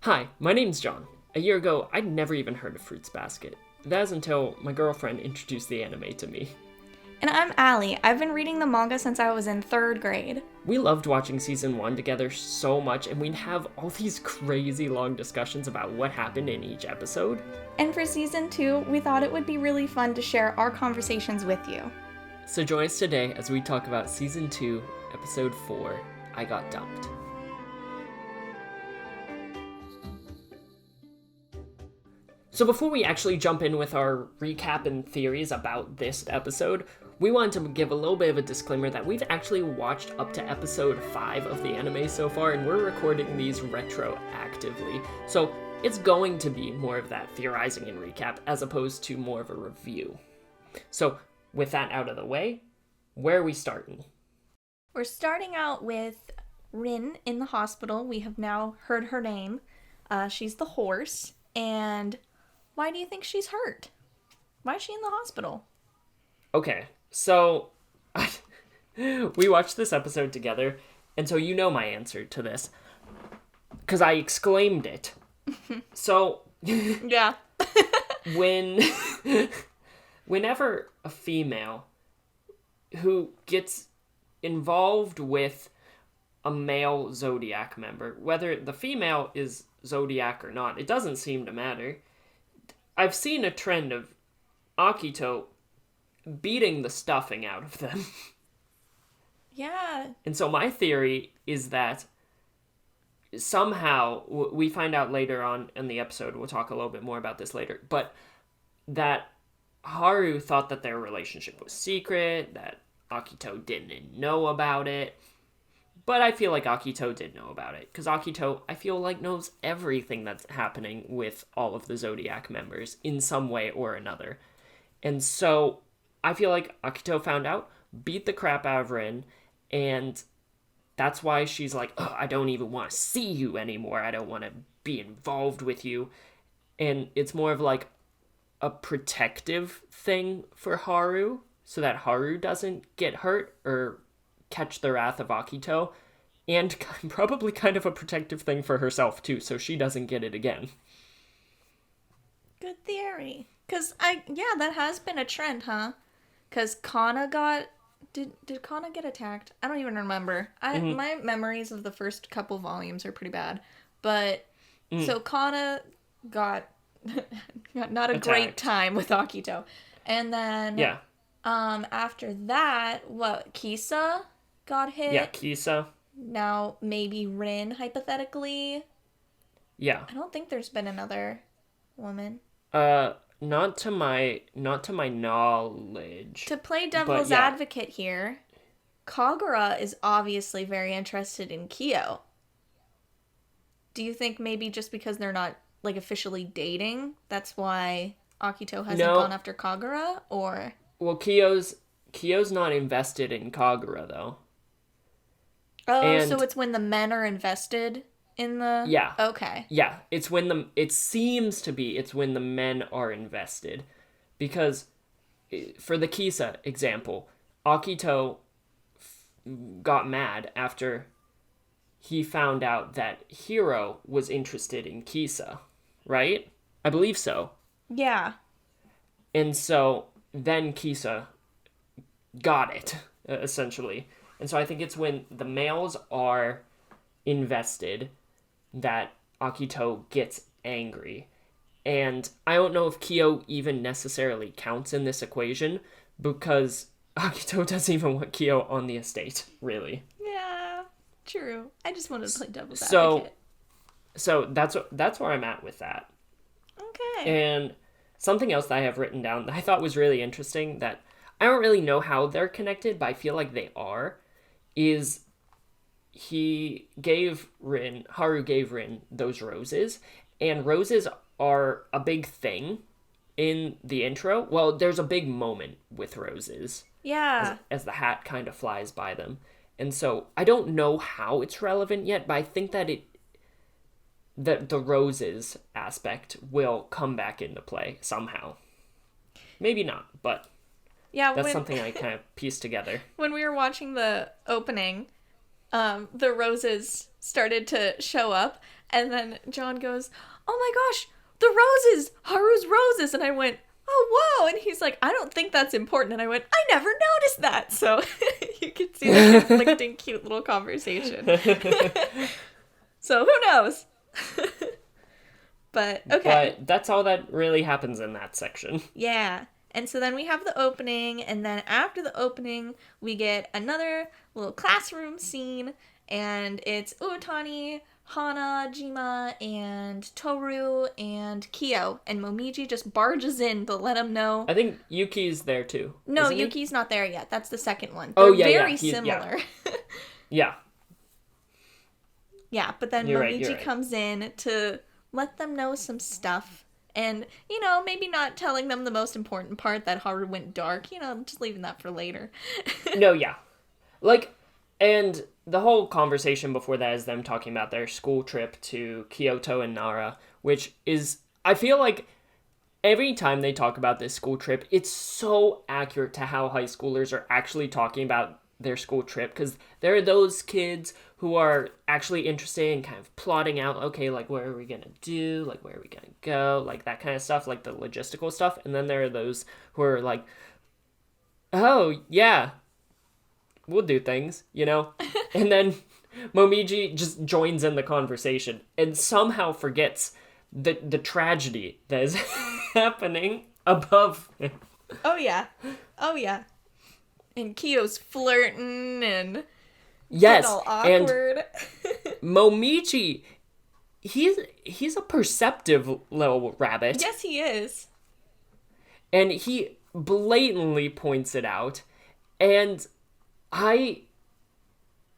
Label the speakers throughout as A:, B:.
A: Hi, my name's John. A year ago, I'd never even heard of Fruits Basket. That was until my girlfriend introduced the anime to me.
B: And I'm Allie. I've been reading the manga since I was in 3rd grade.
A: We loved watching season 1 together so much, and we'd have all these crazy long discussions about what happened in each episode.
B: And for season 2, we thought it would be really fun to share our conversations with you.
A: So join us today as we talk about season 2, episode 4, I Got Dumped. So before we actually jump in with our recap and theories about this episode, we wanted to give a little bit of a disclaimer that we've actually watched up to episode 5 of the anime so far, and we're recording these retroactively. So it's going to be more of that theorizing and recap as opposed to more of a review. So with that out of the way, where are we starting?
B: We're starting out with Rin in the hospital. We have now heard her name. She's the horse. And why do you think she's hurt? Why is she in the hospital?
A: Okay, so we watched this episode together, and so you know my answer to this, because I exclaimed it. So,
B: yeah.
A: Whenever a female who gets involved with a male Zodiac member, whether the female is Zodiac or not, it doesn't seem to matter. I've seen a trend of Akito beating the stuffing out of them.
B: Yeah.
A: And so my theory is that somehow, we find out later on in the episode, we'll talk a little bit more about this later, but that Haru thought that their relationship was secret, that Akito didn't know about it. But I feel like Akito did know about it, because Akito, I feel like, knows everything that's happening with all of the Zodiac members in some way or another. And so I feel like Akito found out, beat the crap out of Rin, and that's why she's like, I don't even want to see you anymore. I don't want to be involved with you. And it's more of like a protective thing for Haru, so that Haru doesn't get hurt or catch the wrath of Akito, and probably kind of a protective thing for herself too, so she doesn't get it again.
B: Good theory. Because, that has been a trend, huh? Because Kana got... Did Kana get attacked? I don't even remember. My memories of the first couple volumes are pretty bad. But, so Kana got not a great time with Akito. And then...
A: Yeah.
B: After that, Kisa got hit?
A: Yeah, Kisa.
B: Now, maybe Rin, hypothetically?
A: Yeah.
B: I don't think there's been another woman.
A: Not to my knowledge.
B: To play devil's advocate here, Kagura is obviously very interested in Kyo. Do you think maybe just because they're not, officially dating, that's why Akito hasn't gone after Kagura, or...
A: Well, Kyo's not invested in Kagura, though.
B: Oh, so it's when the men are invested in the...
A: Yeah.
B: Okay.
A: Yeah, it seems to be it's when the men are invested. Because, for the Kisa example, Akito got mad after he found out that Hiro was interested in Kisa, right? I believe so.
B: Yeah.
A: And so... then Kisa got it, essentially. And so I think it's when the males are invested that Akito gets angry. And I don't know if Kyo even necessarily counts in this equation, because Akito doesn't even want Kyo on the estate, really.
B: Yeah, true. I just wanted to play devil's advocate.
A: So that's where I'm at with that.
B: Okay.
A: And... something else that I have written down that I thought was really interesting, that I don't really know how they're connected, but I feel like they are, is Haru gave Rin those roses, and roses are a big thing in the intro. Well, there's a big moment with roses.
B: Yeah.
A: As the hat kind of flies by them. And so I don't know how it's relevant yet, but I think that the roses aspect will come back into play somehow. Maybe not, but that's something I kind of pieced together.
B: When we were watching the opening, the roses started to show up, And then John goes, "Oh my gosh, the roses! Haru's roses!" And I went, "Oh, whoa!" And he's like, "I don't think that's important." And I went, "I never noticed that." So you can see the conflicting, cute little conversation. So who knows? But, okay.
A: But that's all that really happens in that section.
B: Yeah. And so then we have the opening, and then after the opening, we get another little classroom scene, and it's Uotani, Hana, Jima, and Toru, and Kyo, and Momiji just barges in to let him know.
A: I think Yuki's there too.
B: No, Yuki's not there yet. That's the second one.
A: Oh,
B: They're
A: yeah,
B: very similar.
A: Yeah.
B: Yeah, but then
A: You're
B: Momiji
A: right.
B: comes in to let them know some stuff. And, maybe not telling them the most important part, that Haru went dark. Just leaving that for later.
A: No, yeah. And the whole conversation before that is them talking about their school trip to Kyoto and Nara, which is, I feel like every time they talk about this school trip, it's so accurate to how high schoolers are actually talking about their school trip, because there are those kids who are actually interested in kind of plotting out, okay, like, what are we gonna do, like, where are we gonna go, like, that kind of stuff, like the logistical stuff. And then there are those who are like, oh yeah, we'll do things, and then Momiji just joins in the conversation and somehow forgets the tragedy that is happening above him.
B: Oh yeah. And Kyo's flirting and
A: yes,
B: all awkward.
A: And Momiji, he's a perceptive little rabbit.
B: Yes, he is.
A: And he blatantly points it out, and I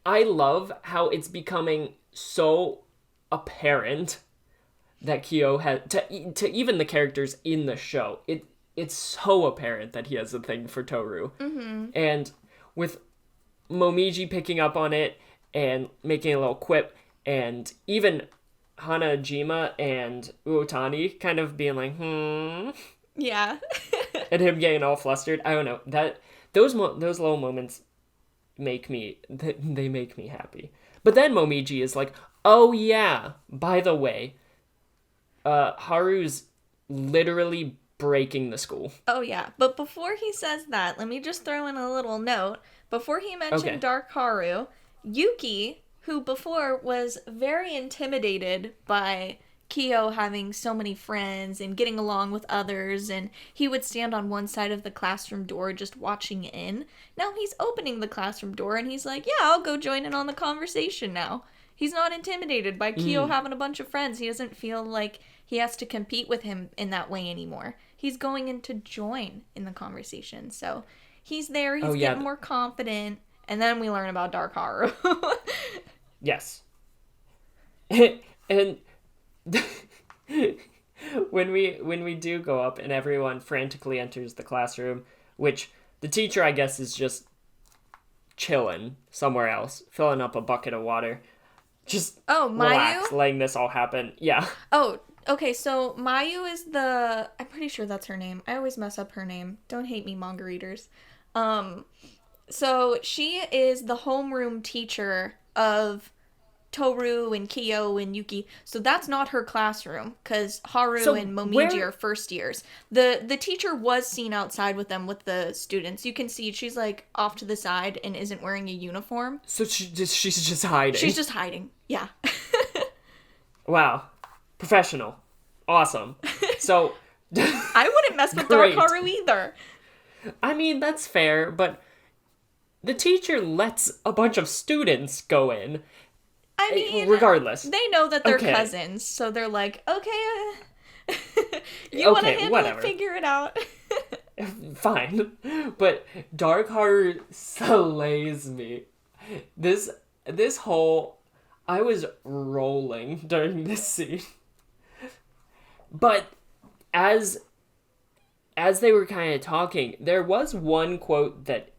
A: love how it's becoming so apparent that Kyo has to even the characters in the show. It's so apparent that he has a thing for Toru.
B: Mm-hmm.
A: And with Momiji picking up on it and making a little quip, and even Hanajima and Uotani kind of being like,
B: Yeah.
A: and him getting all flustered. I don't know. Those little moments make me happy. But then Momiji is like, "Oh yeah, by the way, Haru's literally breaking the school."
B: Oh yeah, but before he says that, let me just throw in a little note. Before he mentioned Dark Haru, Yuki, who before was very intimidated by Kyo having so many friends and getting along with others, and he would stand on one side of the classroom door just watching in. Now he's opening the classroom door and he's like, "Yeah, I'll go join in on the conversation now." He's not intimidated by Kyo having a bunch of friends. He doesn't feel like he has to compete with him in that way anymore. He's going in to join in the conversation. So he's there, he's getting more confident, and then we learn about Dark Haru.
A: Yes. And when we do go up and everyone frantically enters the classroom, which the teacher, I guess, is just chilling somewhere else, filling up a bucket of water, just relax, letting this all happen. Yeah.
B: Oh, okay, so Mayu is I'm pretty sure that's her name. I always mess up her name. Don't hate me, manga readers. So she is the homeroom teacher of Toru and Kyo and Yuki. So that's not her classroom, because Haru and Momiji are first years. The teacher was seen outside with them with the students. You can see she's like off to the side and isn't wearing a uniform.
A: So she's just hiding.
B: She's just hiding. Yeah.
A: Wow. Professional. Awesome. So
B: I wouldn't mess with Dark Haru either.
A: I mean, that's fair, but the teacher lets a bunch of students go in.
B: I mean,
A: regardless,
B: they know that they're cousins, so they're like, okay, you want to handle it, figure it out.
A: Fine. But Dark Haru slays me. This whole, I was rolling during this scene. But as they were kind of talking, there was one quote that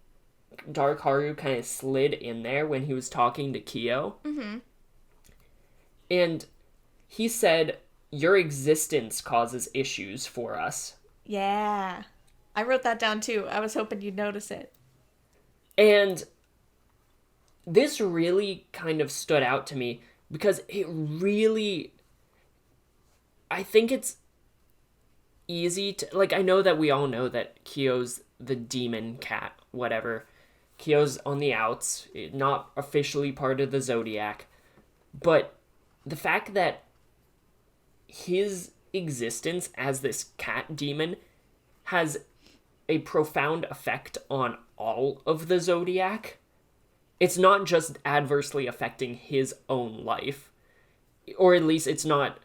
A: Dark Haru kind of slid in there when he was talking to Kyo.
B: Mm-hmm.
A: And he said, "Your existence causes issues for us."
B: Yeah. I wrote that down too. I was hoping you'd notice it.
A: And this really kind of stood out to me because it really, I think it's easy to, like, I know that we all know that Kyo's the demon cat, whatever. Kyo's on the outs, not officially part of the Zodiac, but the fact that his existence as this cat demon has a profound effect on all of the Zodiac. It's not just adversely affecting his own life, or at least it's not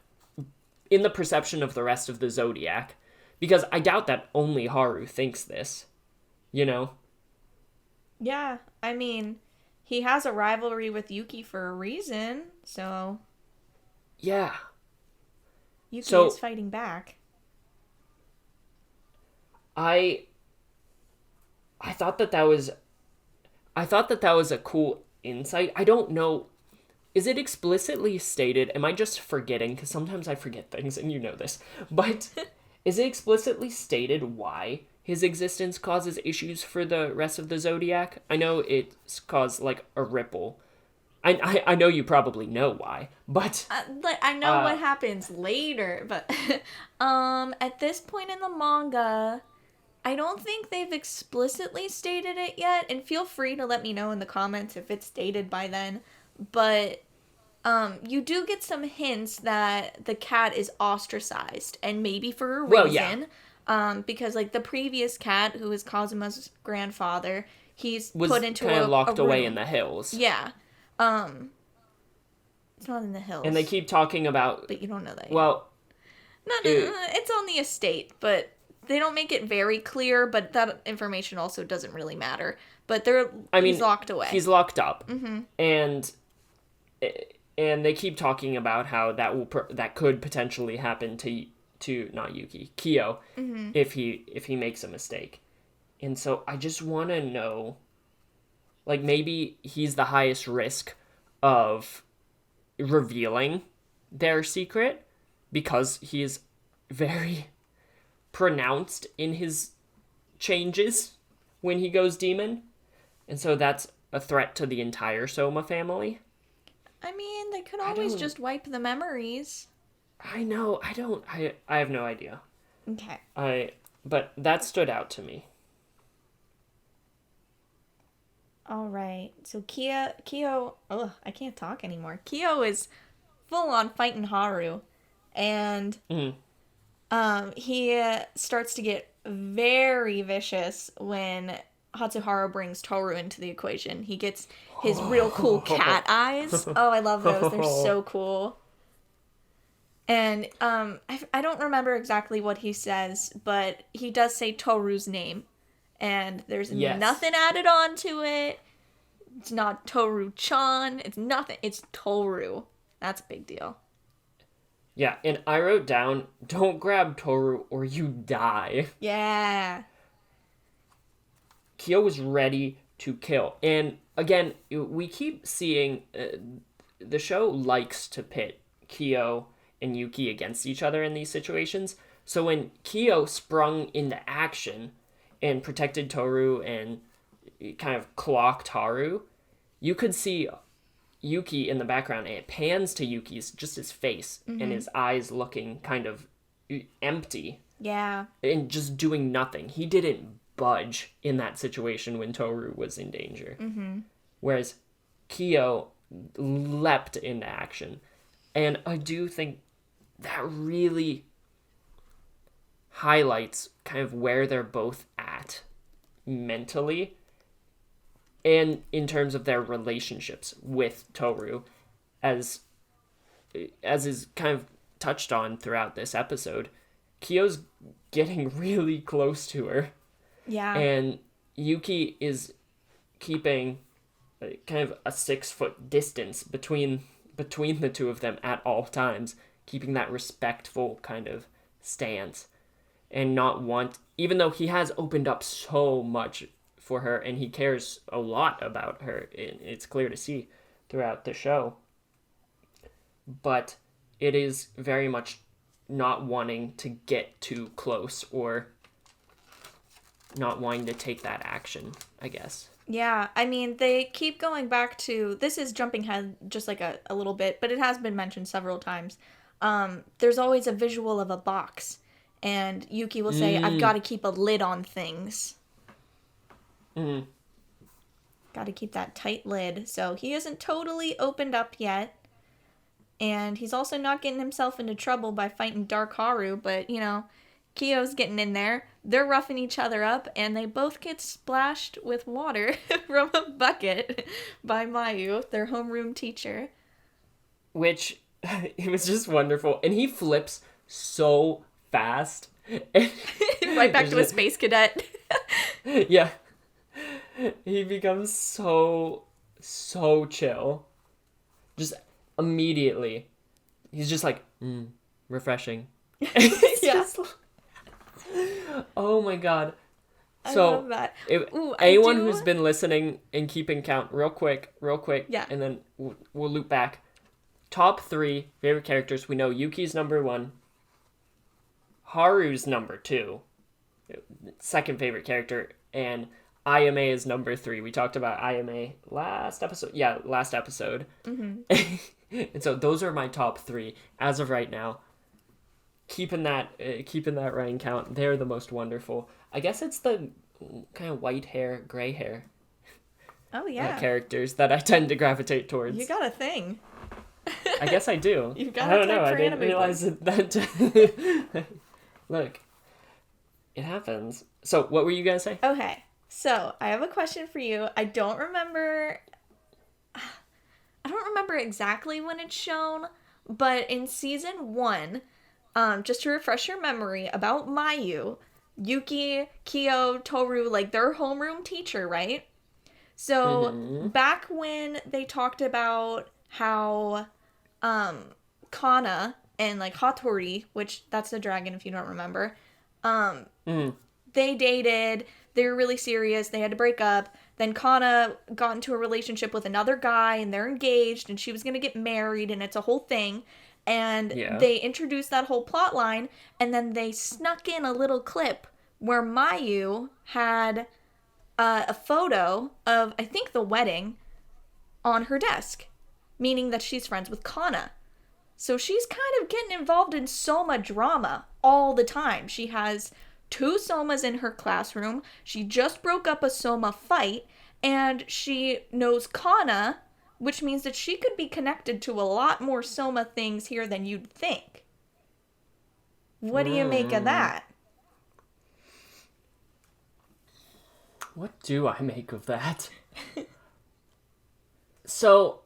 A: in the perception of the rest of the Zodiac, because I doubt that only Haru thinks this, you know?
B: Yeah, I mean, he has a rivalry with Yuki for a reason, so
A: Yeah.
B: Yuki is fighting back.
A: I thought that was a cool insight. I don't know, is it explicitly stated? Am I just forgetting? Because sometimes I forget things, and you know this. But is it explicitly stated why his existence causes issues for the rest of the Zodiac? I know it's caused, like, a ripple. I know you probably know why, but...
B: I know what happens later, but... at this point in the manga, I don't think they've explicitly stated it yet, and feel free to let me know in the comments if it's stated by then. But you do get some hints that the cat is ostracized, and maybe for a reason. Well, yeah. Because, like, the previous cat, who is Kazuma's grandfather, was put into
A: kind of locked
B: a
A: away in the hills.
B: Yeah. It's not in the hills.
A: And they keep talking about...
B: But you don't know that yet.
A: Well...
B: No, it's on the estate, but they don't make it very clear, but that information also doesn't really matter. But he's locked away.
A: He's locked up.
B: Mm-hmm.
A: And they keep talking about how that could potentially happen to not Yuki, Kyo,
B: mm-hmm.
A: if he makes a mistake. And so I just want to know, like, maybe he's the highest risk of revealing their secret because he is very pronounced in his changes when he goes demon. And so that's a threat to the entire Soma family.
B: I mean, they could always just wipe the memories.
A: I know. I have no idea.
B: Okay.
A: But that stood out to me.
B: All right. So Kyo, I can't talk anymore. Kyo is full on fighting Haru, and he starts to get very vicious when Hatsuharu brings Toru into the equation. He gets his real cool cat eyes. Oh, I love those. They're so cool. And I don't remember exactly what he says, but he does say Toru's name. And there's nothing added on to it. It's not Toru-chan. It's nothing. It's Toru. That's a big deal.
A: Yeah, and I wrote down, don't grab Toru or you die.
B: Yeah.
A: Kyo was ready to kill. And again, we keep seeing the show likes to pit Kyo and Yuki against each other in these situations. So when Kyo sprung into action and protected Toru and kind of clocked Haru, you could see Yuki in the background, and it pans to Yuki's, just his face, and his eyes looking kind of empty.
B: Yeah.
A: And just doing nothing. He didn't budge in that situation when Toru was in danger.
B: Mm-hmm.
A: Whereas Kyo leapt into action. And I do think that really highlights kind of where they're both at mentally and in terms of their relationships with Toru, as is kind of touched on throughout this episode. Kyo's getting really close to her.
B: Yeah.
A: And Yuki is keeping kind of a 6-foot distance between the two of them at all times, keeping that respectful kind of stance, and even though he has opened up so much for her and he cares a lot about her, it's clear to see throughout the show, but it is very much not wanting to get too close or not wanting to take that action, I guess.
B: Yeah, I mean, they keep going back to, this is jumping ahead just like a little bit, but it has been mentioned several times. There's always a visual of a box, and Yuki will say, I've got to keep a lid on things.
A: Mm.
B: Got to keep that tight lid. So he isn't totally opened up yet. And he's also not getting himself into trouble by fighting Dark Haru, but, you know, Kyo's getting in there. They're roughing each other up, and they both get splashed with water from a bucket by Mayu, their homeroom teacher.
A: Which, it was just wonderful. And he flips so fast.
B: Right back to a space cadet.
A: Yeah. He becomes so chill. Just immediately. He's just like, refreshing.
B: Yeah.
A: Oh my god.
B: I
A: So,
B: love that.
A: anyone who's been listening and keeping count, real quick,
B: yeah,
A: and then we'll loop back. Top 3 favorite characters. We know Yuki's number 1. Haru's number 2. Second favorite character. And Ayame is number 3. We talked about Ayame last episode. Yeah, last episode. Mm-hmm. And so those are my top 3 as of right now. Keeping that running count, they're the most wonderful. I guess it's the kind of white hair, gray hair.
B: Oh yeah,
A: characters that I tend to gravitate towards.
B: You got a thing.
A: I guess I do.
B: You've got
A: I don't
B: a
A: know.
B: type
A: I
B: for
A: didn't
B: anime
A: realize that. Look, it happens. So, what were you gonna say?
B: Okay, so I have a question for you. I don't remember exactly when it's shown, but in season 1, just to refresh your memory about Mayu, Yuki, Kyo, Toru, like their homeroom teacher, right? So back when they talked about how Kana and like Hattori, which that's the dragon if you don't remember, they dated, they were really serious, they had to break up. Then Kana got into a relationship with another guy and they're engaged and she was going to get married and it's a whole thing. And they introduced that whole plot line and then they snuck in a little clip where Mayu had a photo of, I think, the wedding on her desk, meaning that she's friends with Kana. So she's kind of getting involved in Soma drama all the time. She has 2 Somas in her classroom. She just broke up a Soma fight, and she knows Kana, which means that she could be connected to a lot more Soma things here than you'd think. What do you make of that?
A: What do I make of that? So,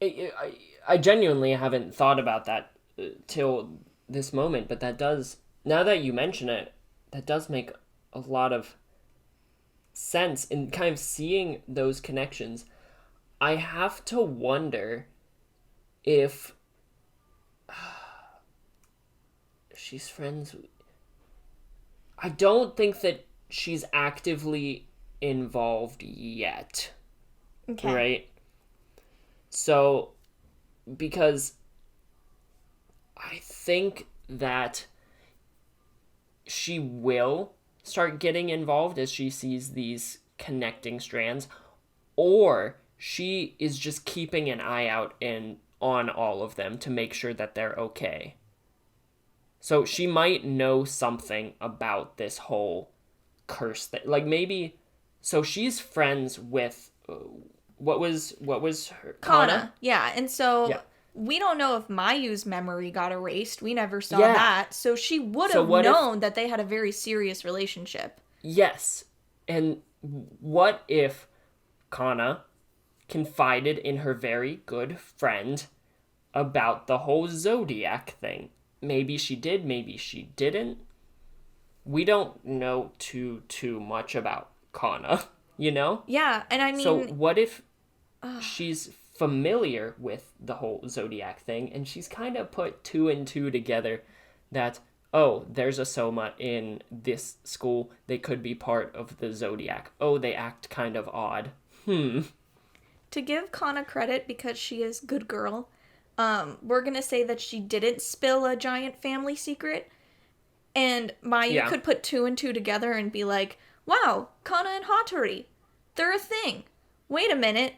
A: I genuinely haven't thought about that till this moment, but that does, now that you mention it, that does make a lot of sense in kind of seeing those connections. I have to wonder if she's friends. I don't think that she's actively involved yet.
B: Okay.
A: Right? So, because I think that she will start getting involved as she sees these connecting strands, or she is just keeping an eye out on all of them to make sure that they're okay. So she might know something about this whole curse thing. Like maybe, so she's friends with, what was her?
B: Kana. Yeah, and so we don't know if Mayu's memory got erased. We never saw that. So she would have known that they had a very serious relationship.
A: Yes. And what if Kana confided in her very good friend about the whole Zodiac thing? Maybe she did, maybe she didn't. We don't know too much about Kana, you know?
B: Yeah, and I mean...
A: So what if she's familiar with the whole Zodiac thing, and she's kind of put 2 and 2 together that, oh, there's a Soma in this school, they could be part of the Zodiac. Oh, they act kind of odd.
B: To give Kana credit, because she is good girl, we're gonna say that she didn't spill a giant family secret, and Mayu could put 2 and 2 together and be like, wow, Kana and Hattori, they're a thing. Wait a minute.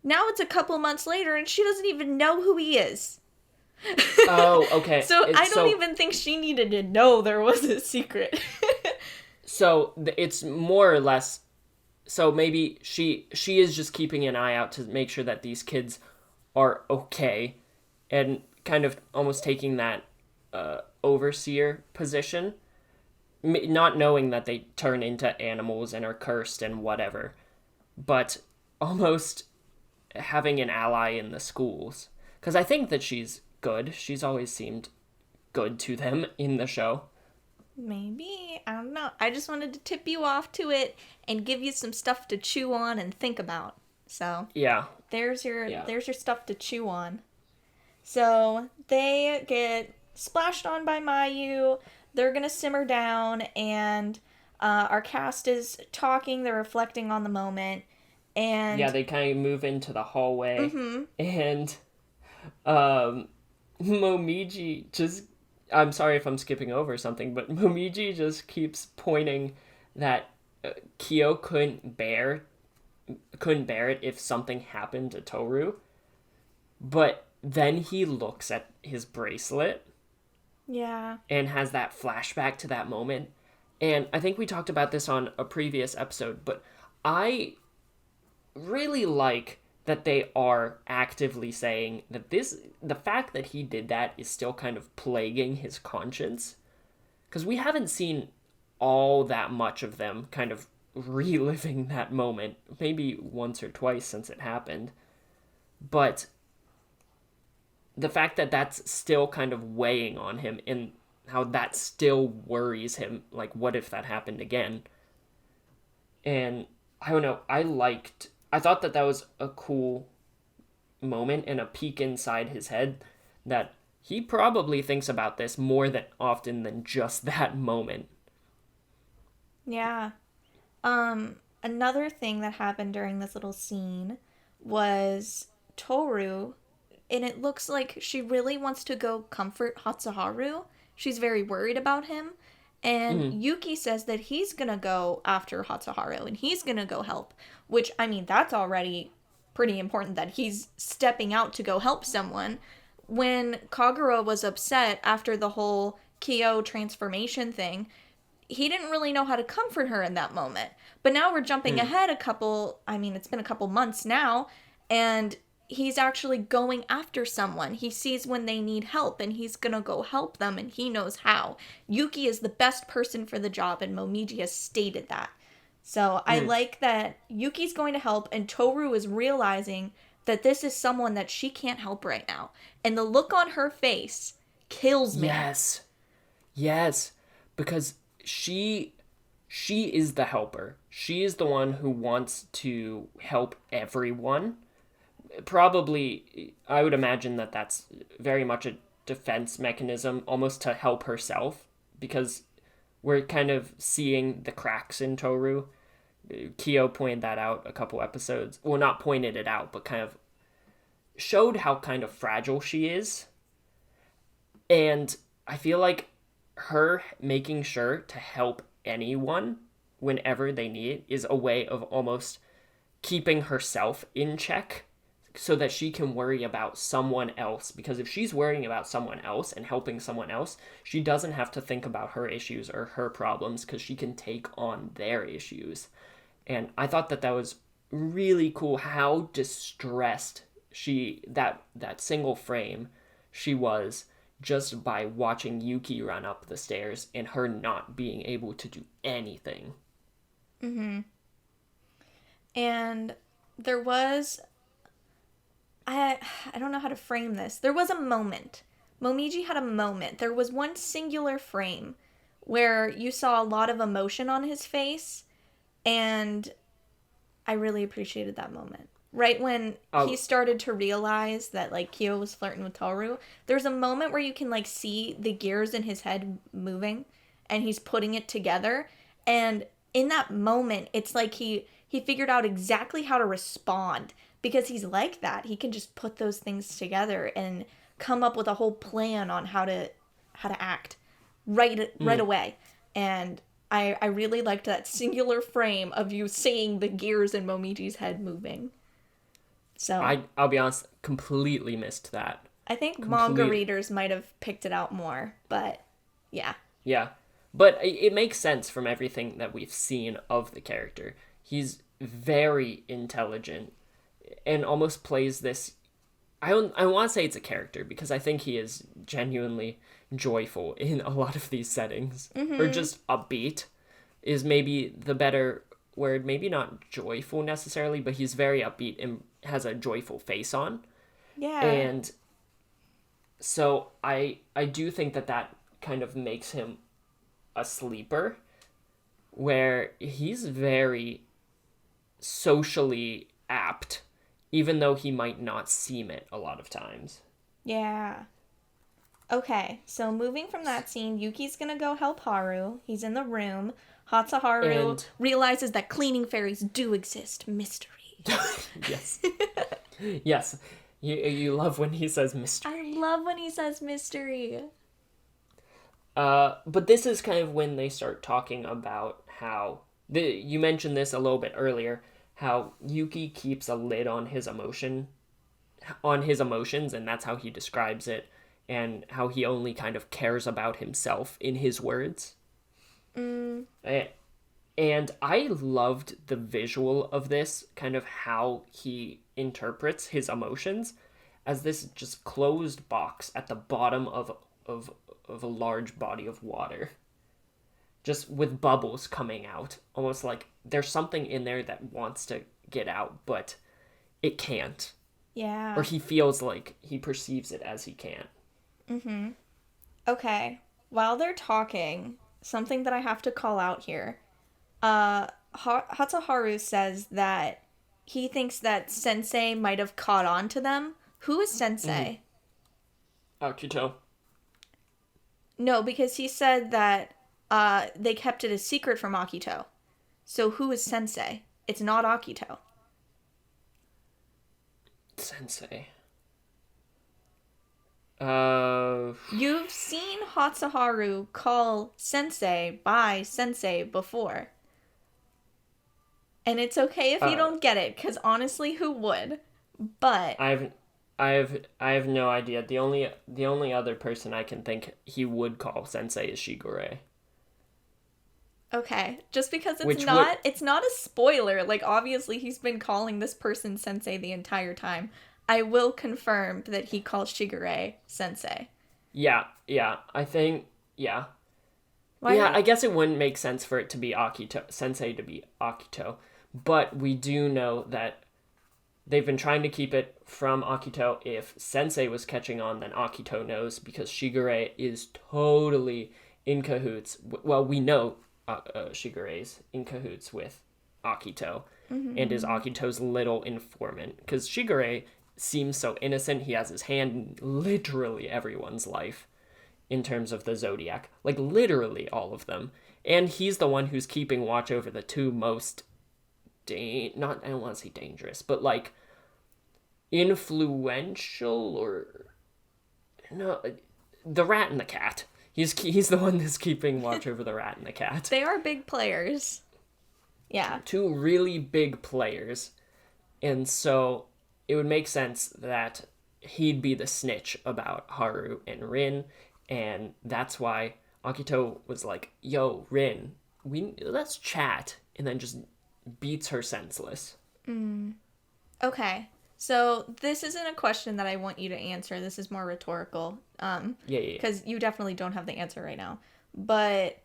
B: Now it's a couple months later and she doesn't even know who he is.
A: Oh, okay.
B: So I don't even think she needed to know there was a secret.
A: So it's more or less. So maybe she is just keeping an eye out to make sure that these kids are okay, and kind of almost taking that overseer position, not knowing that they turn into animals and are cursed and whatever, but almost having an ally in the schools. Because I think that she's good. She's always seemed good to them in the show.
B: Maybe. I don't know. I just wanted to tip you off to it and give you some stuff to chew on and think about. So
A: Yeah.
B: there's your stuff to chew on. So they get splashed on by Mayu. They're gonna simmer down, and our cast is talking. They're reflecting on the moment, and
A: Yeah, they kind of move into the hallway,
B: mm-hmm.
A: and Momiji just, I'm sorry if I'm skipping over something, but Momiji just keeps pointing that Kyo couldn't bear it if something happened to Toru. But then he looks at his bracelet.
B: Yeah.
A: And has that flashback to that moment. And I think we talked about this on a previous episode, but I really like that they are actively saying that the fact that he did that is still kind of plaguing his conscience. Because we haven't seen all that much of them kind of reliving that moment, maybe once or twice since it happened. But the fact that that's still kind of weighing on him, and how that still worries him, like, what if that happened again? And I don't know, I thought that was a cool moment and a peek inside his head, that he probably thinks about this more than often than just that moment.
B: Yeah. Another thing that happened during this little scene was Toru, and it looks like she really wants to go comfort Hatsuharu. She's very worried about him. And Yuki says that he's gonna go after Hatsuharu and he's gonna go help. Which, I mean, that's already pretty important that he's stepping out to go help someone. When Kagura was upset after the whole Kyo transformation thing, he didn't really know how to comfort her in that moment. But now we're jumping ahead it's been a couple months now, and he's actually going after someone. He sees when they need help, and he's gonna go help them, and he knows how. Yuki is the best person for the job, and Momiji has stated that. So I like that Yuki's going to help, and Toru is realizing that this is someone that she can't help right now. And the look on her face kills me.
A: Yes. Because she is the helper. She is the one who wants to help everyone. Probably, I would imagine that that's very much a defense mechanism, almost to help herself, because we're kind of seeing the cracks in Toru. Kyo pointed that out a couple episodes. Well, not pointed it out, but kind of showed how kind of fragile she is. And I feel like her making sure to help anyone whenever they need it is a way of almost keeping herself in check, so that she can worry about someone else. Because if she's worrying about someone else and helping someone else, she doesn't have to think about her issues or her problems, because she can take on their issues. And I thought that was really cool, how distressed that single frame she was, just by watching Yuki run up the stairs and her not being able to do anything.
B: And there was, I don't know how to frame this. There was a moment. Momiji had a moment. There was one singular frame where you saw a lot of emotion on his face, and I really appreciated that moment. Right when he started to realize that, like, Kyo was flirting with Toru, there's a moment where you can, like, see the gears in his head moving, and he's putting it together. And in that moment, it's like he figured out exactly how to respond, because he's like that. He can just put those things together and come up with a whole plan on how to act right away. And I really liked that singular frame of you seeing the gears in Momiji's head moving. So
A: I'll be honest, completely missed that.
B: I think manga readers might have picked it out more, but yeah.
A: Yeah. But it makes sense from everything that we've seen of the character. He's very intelligent and almost plays this. I want to say it's a character because I think he is genuinely joyful in a lot of these settings. Or just upbeat is maybe the better word. Maybe not joyful necessarily, but he's very upbeat and has a joyful face on.
B: Yeah.
A: And so I do think that kind of makes him a sleeper, where he's very socially apt, even though he might not seem it a lot of times.
B: Yeah. Okay, so moving from that scene, Yuki's gonna go help Haru. He's in the room. Hatsuharu realizes that cleaning fairies do exist. Mystery.
A: Yes. Yes. You love when he says mystery.
B: I love when he says mystery.
A: But this is kind of when they start talking about how you mentioned this a little bit earlier, how Yuki keeps a lid on his emotions, and that's how he describes it, and how he only kind of cares about himself in his words. And I loved the visual of this, kind of how he interprets his emotions as this just closed box at the bottom of a large body of water, just with bubbles coming out, almost like there's something in there that wants to get out, but it can't.
B: Yeah.
A: Or he feels like he perceives it as he can't.
B: Okay. While they're talking, something that I have to call out here. Hatsuharu says that he thinks that Sensei might have caught on to them. Who is Sensei?
A: Akito.
B: No, because he said that they kept it a secret from Akito. So who is Sensei? It's not Akito.
A: Sensei.
B: You've seen Hatsuharu call Sensei by Sensei before. And it's okay if you don't get it, because honestly, who would? But
A: I have no idea. The only other person I can think he would call Sensei is Shigure.
B: okay, just because it's not a spoiler. Like, obviously he's been calling this person Sensei the entire time. I will confirm that he calls Shigure Sensei.
A: Yeah, I think, yeah.
B: Why
A: yeah,
B: not?
A: I guess it wouldn't make sense for it to be Sensei to be Akito, but we do know that they've been trying to keep it from Akito. If Sensei was catching on, then Akito knows, because Shigure is totally in cahoots. Well, we know Shigure's in cahoots with Akito, and is Akito's little informant, because Shigure seems so innocent. He has his hand in literally everyone's life in terms of the Zodiac, like literally all of them, and he's the one who's keeping watch over the two most I don't want to say dangerous, but like influential, or no, the rat and the cat. He's the one that's keeping watch over the rat and the cat.
B: They are big players. Yeah.
A: Two really big players. And so it would make sense that he'd be the snitch about Haru and Rin, and that's why Akito was like, yo, Rin, let's chat, and then just beats her senseless.
B: Okay. So this isn't a question that I want you to answer. This is more rhetorical.
A: Yeah.
B: Because you definitely don't have the answer right now. But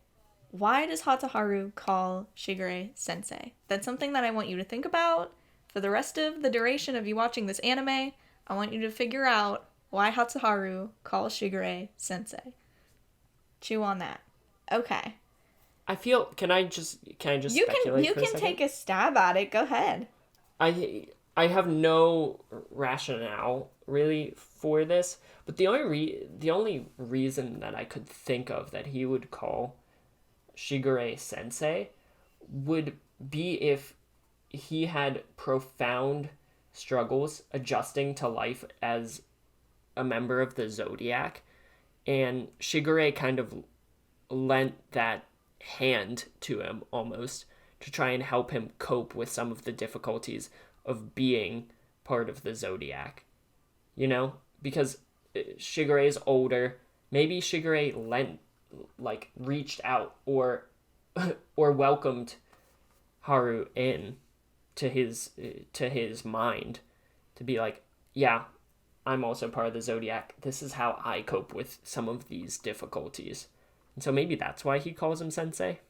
B: why does Hatsuharu call Shigure Sensei? That's something that I want you to think about for the rest of the duration of you watching this anime. I want you to figure out why Hatsuharu calls Shigure Sensei. Chew on that. Okay.
A: I feel. Can I just speculate?
B: You can take a stab at it. Go ahead.
A: I have no rationale really for this, but the only reason that I could think of that he would call Shigure Sensei would be if he had profound struggles adjusting to life as a member of the Zodiac, and Shigure kind of lent that hand to him almost to try and help him cope with some of the difficulties of being part of the Zodiac. You know? Because Shigure is older. Maybe Shigure reached out or welcomed Haru in to his mind to be like, yeah, I'm also part of the Zodiac. This is how I cope with some of these difficulties. And so maybe that's why he calls him sensei.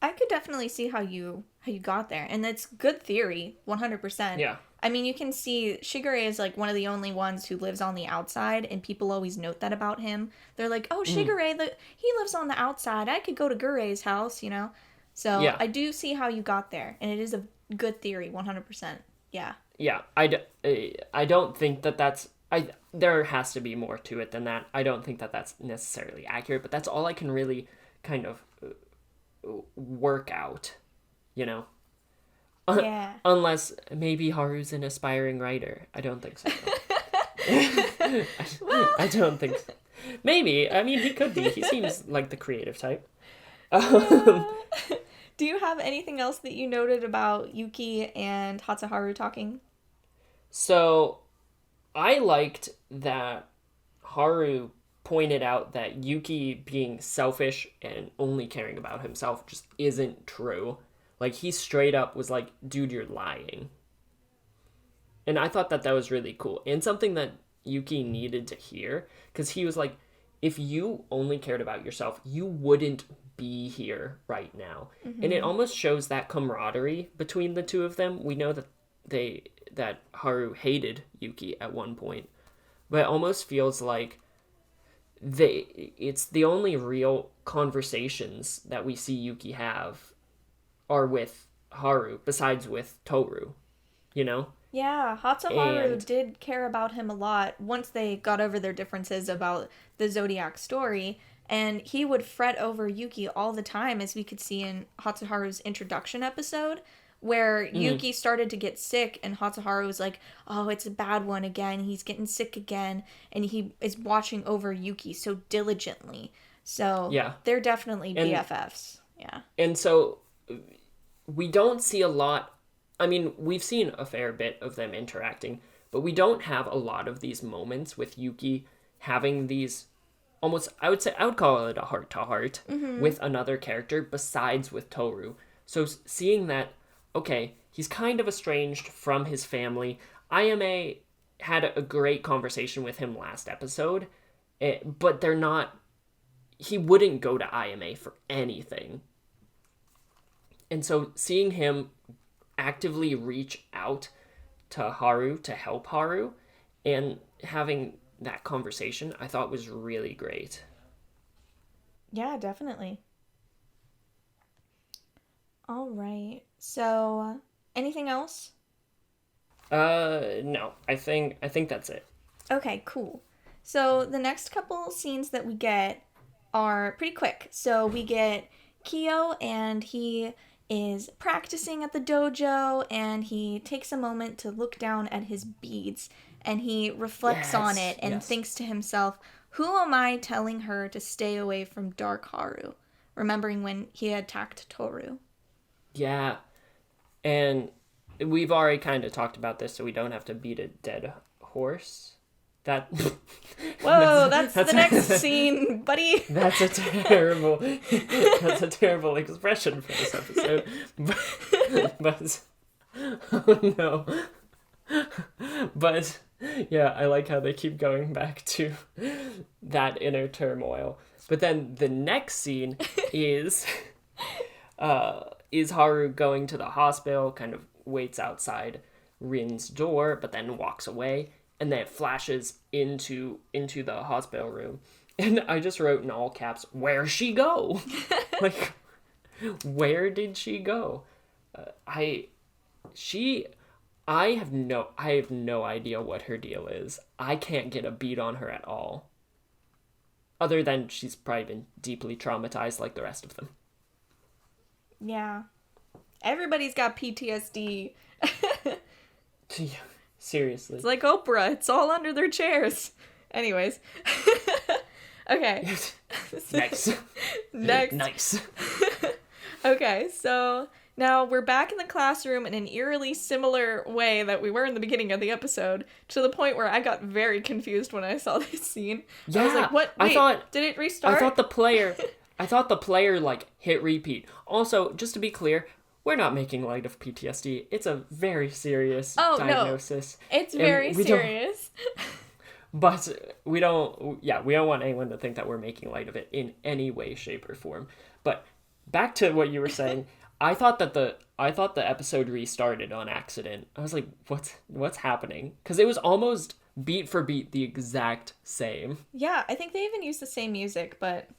B: I could definitely see how you got there, and that's good theory, 100%.
A: Yeah.
B: I mean, you can see Shigure is like one of the only ones who lives on the outside, and people always note that about him. They're like, "Oh, Shigure, he lives on the outside. I could go to Gurei's house, you know." So yeah. I do see how you got there, and it is a good theory, 100%. Yeah.
A: Yeah, I don't think that's there has to be more to it than that. I don't think that's necessarily accurate, but that's all I can really kind of work out, you know?
B: Yeah.
A: Unless maybe Haru's an aspiring writer. I don't think so. I don't think so. Maybe. I mean, he could be. He seems like the creative type.
B: Do you have anything else that you noted about Yuki and Hatsuharu talking?
A: So, I liked that Haru pointed out that Yuki being selfish and only caring about himself just isn't true. Like, he straight up was like, dude, you're lying. And I thought that was really cool. And something that Yuki needed to hear. Because he was like, if you only cared about yourself, you wouldn't be here right now. Mm-hmm. And it almost shows that camaraderie between the two of them. We know that Haru hated Yuki at one point. But it almost feels like it's the only real conversations that we see Yuki have are with Haru, besides with Toru, you know?
B: Yeah, Hatsuharu did care about him a lot once they got over their differences about the Zodiac story, and he would fret over Yuki all the time, as we could see in Hatsuharu's introduction episode, where Yuki started to get sick, and Hatsuharu was like, oh, it's a bad one again, he's getting sick again, and he is watching over Yuki so diligently. So, yeah, they're definitely BFFs. Yeah.
A: And so, we don't see a lot. I mean, we've seen a fair bit of them interacting, but we don't have a lot of these moments with Yuki having these almost, I would call it a heart-to-heart with another character besides with Toru. So seeing that, okay, he's kind of estranged from his family. IMA had a great conversation with him last episode, but he wouldn't go to IMA for anything. And so seeing him actively reach out to Haru to help Haru and having that conversation, I thought was really great.
B: Yeah, definitely. All right. So, anything else?
A: No. I think that's it.
B: Okay, cool. So, the next couple scenes that we get are pretty quick. So, we get Kyo, and he is practicing at the dojo, and he takes a moment to look down at his beads, and he reflects on it and thinks to himself, who am I telling her to stay away from Dark Haru? Remembering when he attacked Toru. Yeah.
A: And we've already kind of talked about this, so we don't have to beat a dead horse.
B: Whoa, that's the next scene, buddy.
A: That's a terrible expression for this episode. But oh no. But yeah, I like how they keep going back to that inner turmoil. But then the next scene is Haru going to the hospital, kind of waits outside Rin's door, but then walks away. And then it flashes into the hospital room. And I just wrote in all caps, where'd she go? Like, where did she go? I have no idea what her deal is. I can't get a beat on her at all. Other than she's probably been deeply traumatized like the rest of them.
B: Yeah. Everybody's got PTSD.
A: Seriously.
B: It's like Oprah. It's all under their chairs. Anyways. Okay.
A: Next.
B: Next.
A: Nice.
B: Okay, so now we're back in the classroom in an eerily similar way that we were in the beginning of the episode, to the point where I got very confused when I saw this scene.
A: Yeah,
B: I was like, what? Wait, did it restart?
A: I thought the player like hit repeat. Also, just to be clear, we're not making light of PTSD. It's a very serious diagnosis.
B: No, it's very serious.
A: But we don't want anyone to think that we're making light of it in any way, shape, or form. But back to what you were saying, I thought the episode restarted on accident. I was like, what's happening? Because it was almost beat for beat the exact same.
B: Yeah, I think they even used the same music, but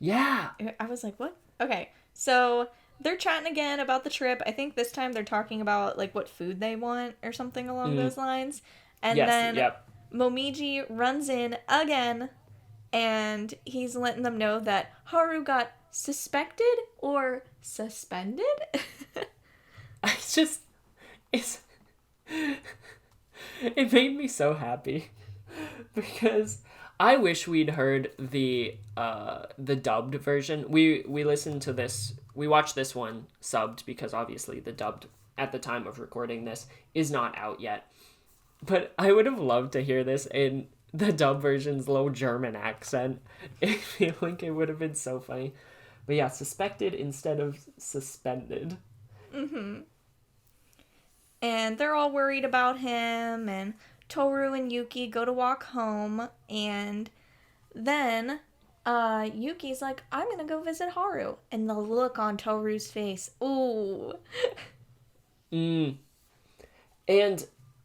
A: yeah,
B: I was like, what? Okay, so they're chatting again about the trip. I think this time they're talking about like what food they want or something along those lines. And then Momiji runs in again, and he's letting them know that Haru got suspected or suspended.
A: It made me so happy because I wish we'd heard the dubbed version. We listened to this. We watched this one subbed because obviously the dubbed at the time of recording this is not out yet. But I would have loved to hear this in the dub version's low German accent. I feel like it would have been so funny. But yeah, suspected instead of suspended.
B: Mm-hmm. And they're all worried about him, and Toru and Yuki go to walk home, and then Yuki's like, I'm gonna go visit Haru. And the look on Toru's face, ooh.
A: And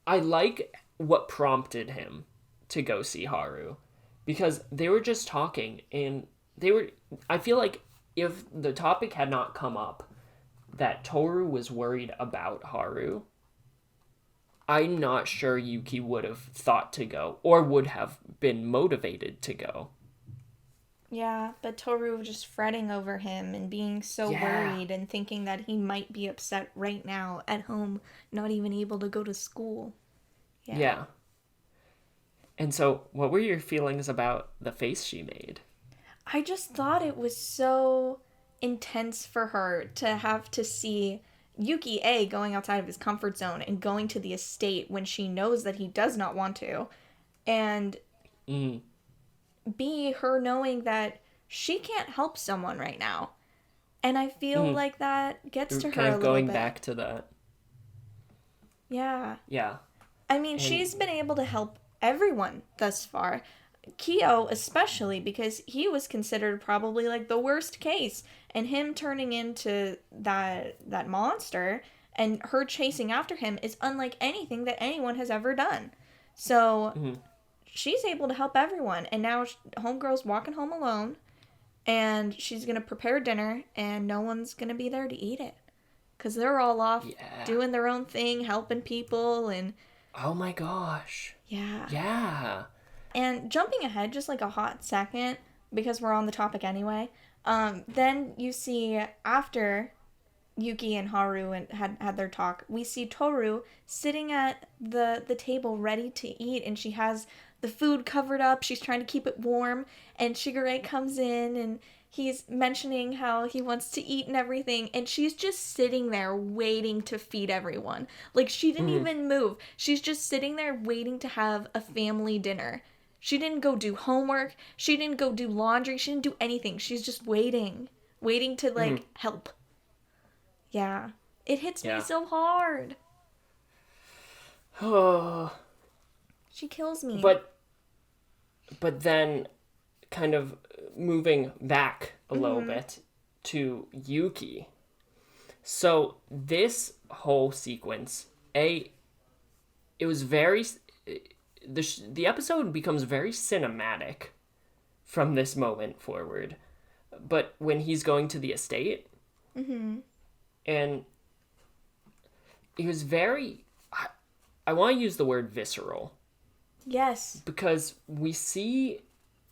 A: I like what prompted him to go see Haru, because they were just talking, and I feel like if the topic had not come up that Toru was worried about Haru, I'm not sure Yuki would have thought to go or would have been motivated to go.
B: Yeah, but Toru was just fretting over him and being so worried and thinking that he might be upset right now at home, not even able to go to school.
A: Yeah. And so, what were your feelings about the face she made?
B: I just thought it was so intense for her to have to see Yuki, A, going outside of his comfort zone and going to the estate when she knows that he does not want to, and B, her knowing that she can't help someone right now. And I feel like that gets to her a little bit.
A: Going back to that.
B: Yeah.
A: Yeah.
B: I mean, she's been able to help everyone thus far. Kyo especially, because he was considered probably like the worst case, and him turning into that monster and her chasing after him is unlike anything that anyone has ever done. So she's able to help everyone, and now homegirl's walking home alone, and she's gonna prepare dinner, and no one's gonna be there to eat it because they're all off doing their own thing, helping people, and
A: oh my gosh, yeah.
B: And jumping ahead just like a hot second, because we're on the topic anyway, then you see after Yuki and Haru had their talk, we see Toru sitting at the table ready to eat, and she has the food covered up. She's trying to keep it warm, and Shigure comes in, and he's mentioning how he wants to eat and everything, and she's just sitting there waiting to feed everyone. Like, she didn't even move. She's just sitting there waiting to have a family dinner. She didn't go do homework. She didn't go do laundry. She didn't do anything. She's just waiting to, like, help. Yeah. It hits me so hard.
A: Oh.
B: She kills me.
A: But then kind of moving back a little bit to Yuki. So this whole sequence, it was very... The episode becomes very cinematic from this moment forward. But when he's going to the estate, and it was very... I want to use the word visceral.
B: Yes.
A: Because we see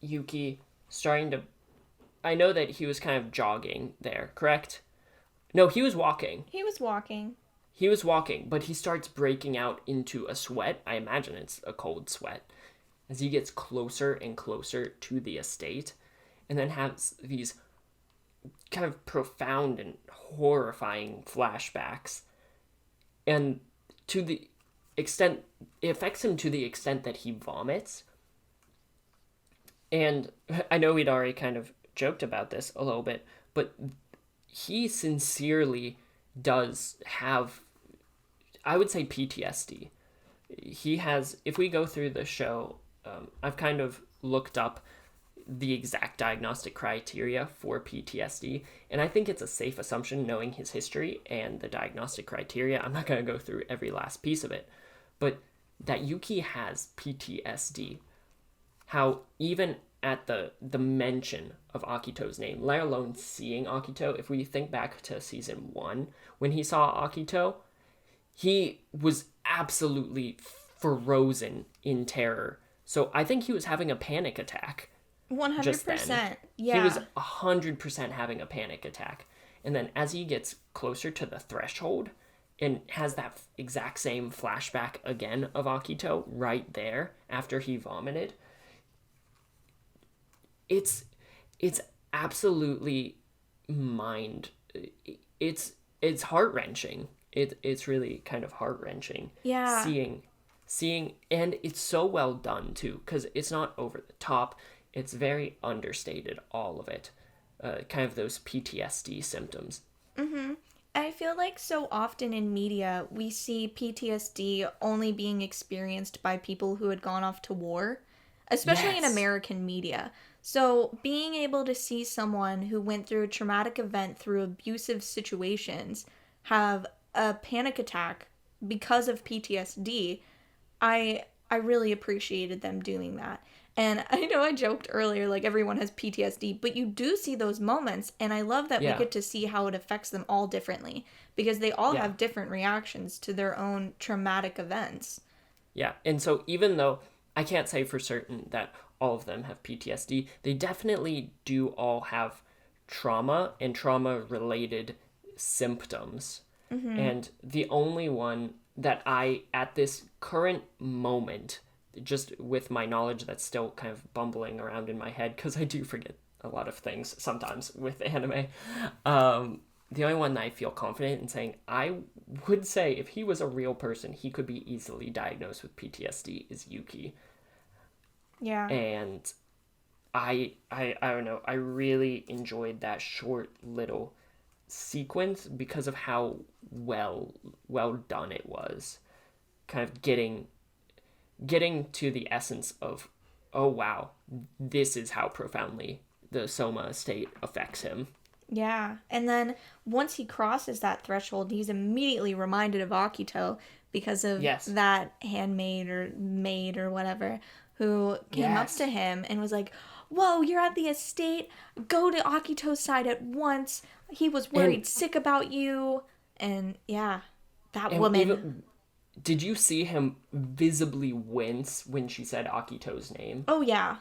A: Yuki starting to... I know that he was kind of jogging there, correct? No, he was walking.
B: He was walking,
A: but he starts breaking out into a sweat. I imagine it's a cold sweat. As he gets closer and closer to the estate. And then has these kind of profound and horrifying flashbacks. And to the extent, it affects him to the extent that he vomits. And I know we'd already kind of joked about this a little bit, but he sincerely does have, I would say, PTSD. He has, if we go through the show, I've kind of looked up the exact diagnostic criteria for PTSD, and I think it's a safe assumption knowing his history and the diagnostic criteria. I'm not going to go through every last piece of it, but that Yuki has PTSD. How even at the mention of Akito's name, let alone seeing Akito, if we think back to season 1, when he saw Akito, he was absolutely frozen in terror. So I think he was having a panic attack.
B: 100%.
A: Just then.
B: Yeah.
A: He was 100% having a panic attack. And then as he gets closer to the threshold and has that exact same flashback again of Akito right there after he vomited, it's absolutely it's heart-wrenching. It's really kind of heart-wrenching.
B: Yeah.
A: Seeing, and it's so well done too, because it's not over the top. It's very understated, all of it. Kind of those PTSD symptoms.
B: Mm-hmm. I feel like so often in media, we see PTSD only being experienced by people who had gone off to war, especially in American media. So being able to see someone who went through a traumatic event through abusive situations have a panic attack because of PTSD, I really appreciated them doing that. And I know I joked earlier, like everyone has PTSD, but you do see those moments, and I love that we get to see how it affects them all differently, because they all have different reactions to their own traumatic events.
A: Yeah, and so even though I can't say for certain that all of them have PTSD, they definitely do all have trauma and trauma-related symptoms. Mm-hmm. And the only one that I, at this current moment, just with my knowledge that's still kind of bumbling around in my head, because I do forget a lot of things sometimes with anime, the only one that I feel confident in saying, I would say if he was a real person, he could be easily diagnosed with PTSD, is Yuki.
B: Yeah.
A: And I don't know, I really enjoyed that short little sequence because of how well done it was. Kind of getting to the essence of, oh wow, this is how profoundly the Soma estate affects him.
B: Yeah, and then once he crosses that threshold, he's immediately reminded of Akito because of that handmaid or maid or whatever who came up to him and was like, whoa, you're at the estate, go to Akito's side at once, he was worried sick about you. And yeah, that woman.
A: Even, did you see him visibly wince when she said Akito's name?
B: Oh yeah.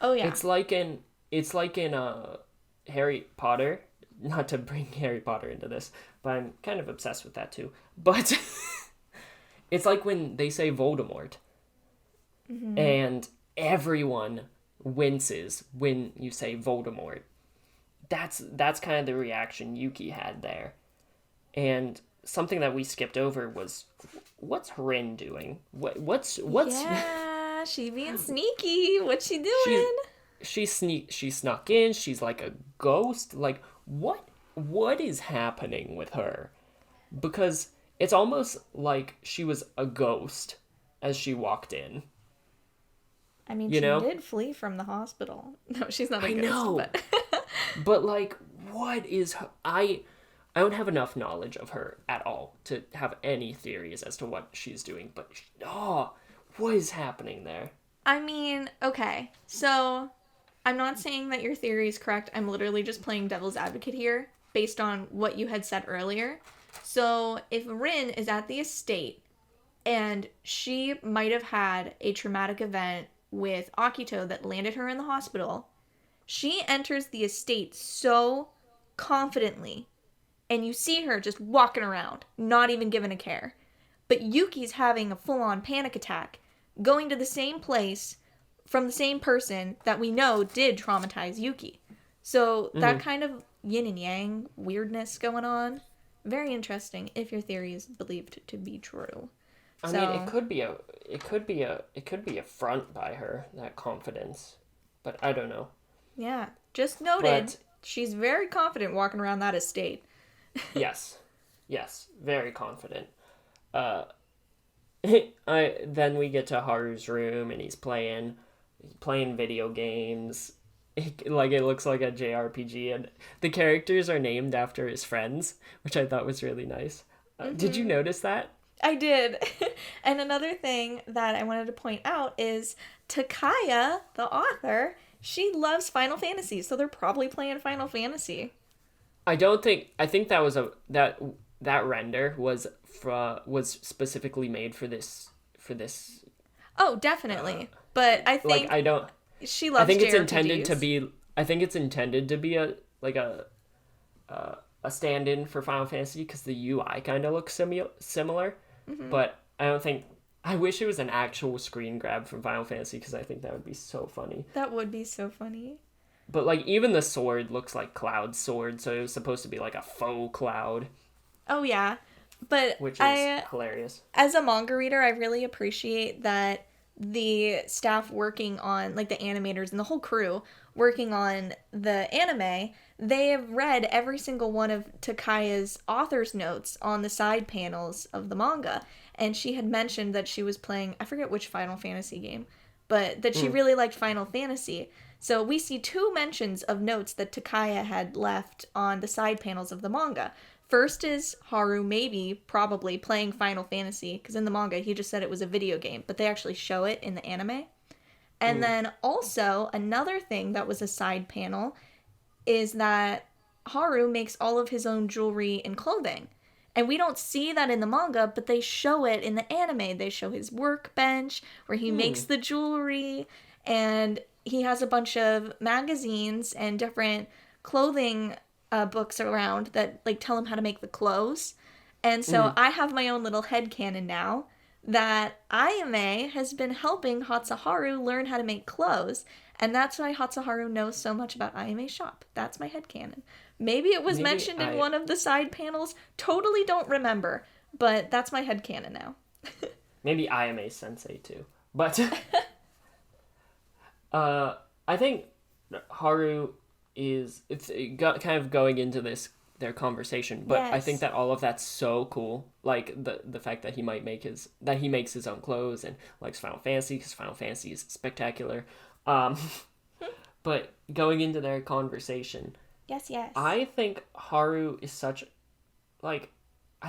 A: It's like in Harry Potter. Not to bring Harry Potter into this, but I'm kind of obsessed with that too. But it's like when they say Voldemort, and everyone winces when you say Voldemort. That's kind of the reaction Yuki had there. And something that we skipped over was, what's Rin doing? What's
B: Yeah, she being sneaky. What's she doing?
A: She snuck in. She's like a ghost. Like, what is happening with her? Because it's almost like she was a ghost as she walked in.
B: I mean, she did flee from the hospital. No, she's not a ghost. I know. But
A: but like, what is her? I don't have enough knowledge of her at all to have any theories as to what she's doing. But what is happening there?
B: I mean, okay, so I'm not saying that your theory is correct. I'm literally just playing devil's advocate here based on what you had said earlier. So if Rin is at the estate and she might have had a traumatic event with Akito that landed her in the hospital, she enters the estate so confidently and you see her just walking around, not even giving a care. But Yuki's having a full-on panic attack, going to the same place from the same person that we know did traumatize Yuki. So that kind of yin and yang weirdness going on. Very interesting if your theory is believed to be true.
A: I mean, it could be a front by her, that confidence, but I don't know.
B: Yeah, just noted, she's very confident walking around that estate.
A: Yes, very confident. Then we get to Haru's room and he's playing video games. It looks like a JRPG, and the characters are named after his friends, which I thought was really nice. Did you notice that?
B: I did. And another thing that I wanted to point out is Takaya, the author, she loves Final Fantasy, so they're probably playing Final Fantasy.
A: I think that was that render was specifically made for this.
B: Oh, definitely. But I think she loves.
A: I think it's
B: JRPGs.
A: intended to be. I think it's intended to be a stand-in for Final Fantasy because the UI kind of looks similar. Mm-hmm. But I don't think. I wish it was an actual screen grab from Final Fantasy because I think that would be so funny.
B: That would be so funny.
A: But even the sword looks like Cloud's sword, so it was supposed to be like a faux Cloud.
B: Oh yeah, but
A: which is hilarious.
B: As a manga reader, I really appreciate that the staff working on, the animators and the whole crew working on the anime, they have read every single one of Takaya's author's notes on the side panels of the manga. And she had mentioned that she was playing, I forget which Final Fantasy game, but that she really liked Final Fantasy. So we see 2 mentions of notes that Takaya had left on the side panels of the manga. First is Haru probably playing Final Fantasy, because in the manga he just said it was a video game, but they actually show it in the anime. And then also, another thing that was a side panel is that Haru makes all of his own jewelry and clothing. And we don't see that in the manga, but they show it in the anime. They show his workbench, where he makes the jewelry, and he has a bunch of magazines and different clothing books around that tell him how to make the clothes. And so I have my own little headcanon now that Ayame has been helping Hatsuharu learn how to make clothes, and that's why Hatsuharu knows so much about Ayame's shop. That's my headcanon. Maybe it was mentioned in one of the side panels. Totally don't remember, but that's my headcanon now.
A: Maybe Ayame sensei too. But I think Haru is kind of going into their conversation, but yes. I think that all of that's so cool. The fact that he makes his own clothes and likes Final Fantasy because Final Fantasy is spectacular. But going into their conversation,
B: yes,
A: I think Haru is such I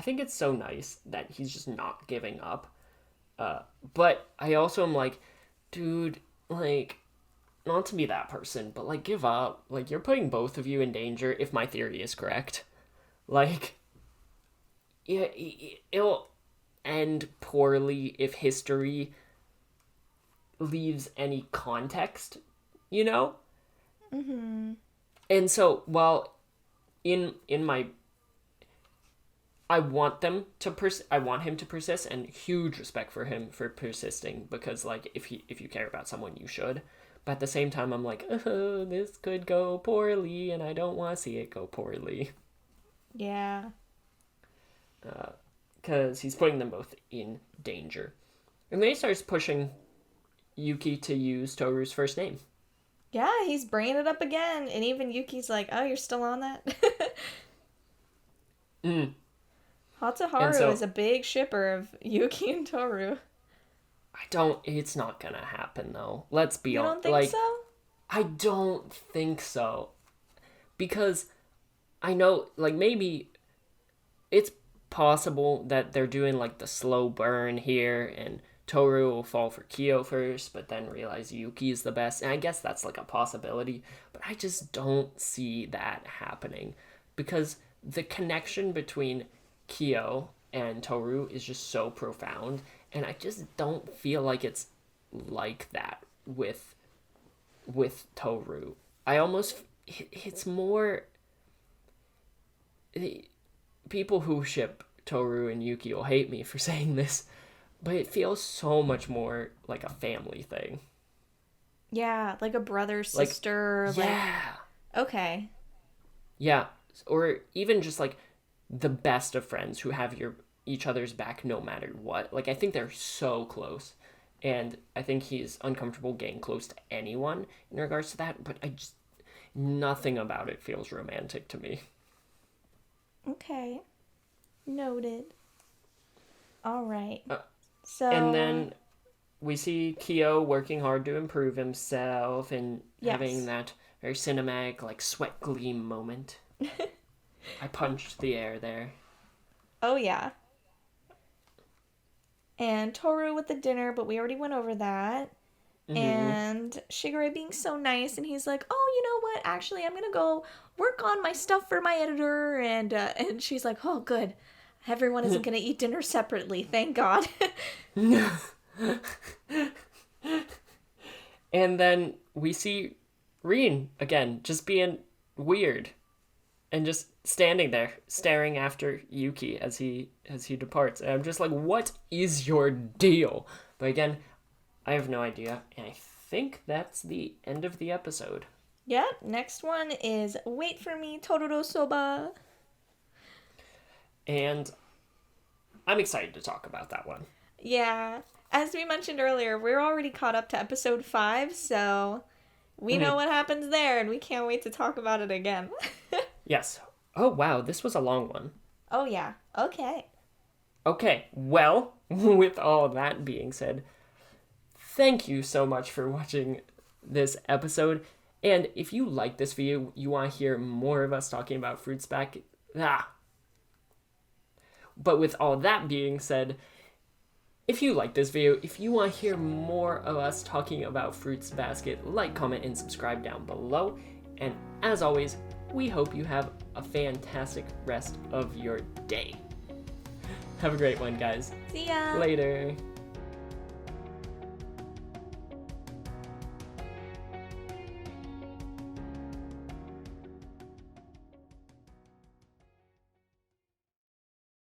A: think it's so nice that he's just not giving up. But I also am dude, not to be that person, but give up. You're putting both of you in danger if my theory is correct. Yeah, it'll end poorly if history leaves any context, you know?
B: Mm-hmm.
A: And so, while in my I want him to persist, and huge respect for him for persisting, because if you care about someone, you should. But at the same time, I'm this could go poorly, and I don't want to see it go poorly.
B: Yeah.
A: Because he's putting them both in danger. And then he starts pushing Yuki to use Toru's first name.
B: Yeah, he's bringing it up again. And even Yuki's oh, you're still on that? Hatsuharu is a big shipper of Yuki and Toru.
A: It's not gonna happen, though. Let's be honest.
B: You don't think so?
A: I don't think so. Because I know, maybe it's possible that they're doing, the slow burn here, and Toru will fall for Kyo first, but then realize Yuki is the best. And I guess that's, a possibility. But I just don't see that happening. Because the connection between Kyo and Toru is just so profound. And I just don't feel like it's like that with Toru. It's more... People who ship Toru and Yuki will hate me for saying this, but it feels so much more like a family thing.
B: Yeah, like a brother, sister.
A: Yeah.
B: Okay.
A: Yeah, or even just like the best of friends who have each other's back no matter what. Like I think they're so close. And I think he's uncomfortable getting close to anyone in regards to that, but nothing about it feels romantic to me.
B: Okay. Noted. All right.
A: And then we see Kyo working hard to improve himself and having that very cinematic, like, sweat gleam moment. I punched the air there.
B: Oh, yeah. And Toru with the dinner, but we already went over that. Mm-hmm. And Shigure being so nice, and he's like, oh, you know what? Actually, I'm going to go work on my stuff for my editor. And she's like, oh, good. Everyone isn't going to eat dinner separately. Thank God.
A: And then we see Rin again, just being weird. And just standing there, staring after Yuki as he departs. And I'm just like, what is your deal? But again, I have no idea. And I think that's the end of the episode.
B: Yep, next one is Wait for Me, Tororo Soba.
A: And I'm excited to talk about that one.
B: Yeah. As we mentioned earlier, we're already caught up to episode 5, so we know what happens there, and we can't wait to talk about it again.
A: Yes. Oh, wow, this was a long one.
B: Oh, yeah. Okay.
A: Okay, well, with all that being said, thank you so much for watching this episode. And if you like this video, you want to hear more of us talking about Fruits Basket. But with all that being said, if you like this video, if you want to hear more of us talking about Fruits Basket, like, comment, and subscribe down below. And as always, we hope you have a fantastic rest of your day. Have a great one, guys.
B: See ya.
A: Later.